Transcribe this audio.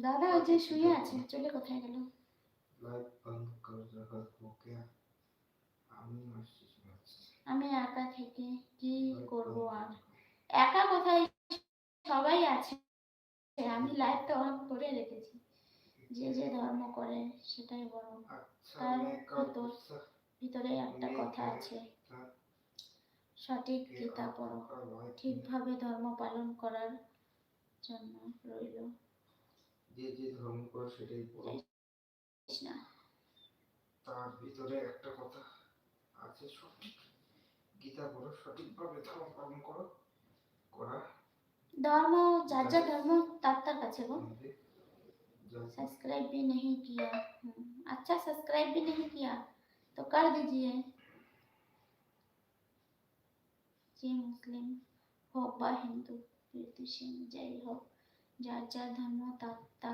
দাদা ওই যে শুয়ে আছে, চলে কোথায় গেল? लाइट बंद कर रहा हो क्या? আমি একা থেকে কি लाइट করব बंद আর? कर। একা কোথায়, সবাই আছে। আমি লাইভটা অন করে রেখেছি। যে যে ধর্ম করে সেটাই বড়। अच्छा তার मैं कल ভেতর गुस्सा ভিতরে একটা मैं কথা कह আছে, था সঠিক कि গীতা পড়ো, आपका लाइट में ঠিকভাবে ধর্ম পালন করার জন্য রইল। যে যে ধর্ম করে সেটাই পড়ো, যাইস না। তার ভিতরে একটা কথা আছে, সঠিক গীতা পড়ো, সঠিকভাবে ধর্ম পালন করো, করা धर्म যার যার ধর্ম তার তার কাছে গো। আমাদের जब सब्सक्राइब भी नहीं किया। अच्छा सब्सक्राइब भी नहीं किया तो कर दीजिए। যে মুসলিম হোক বা হিন্দু, বিদেশি যাই হোক, যার যার ধর্ম তার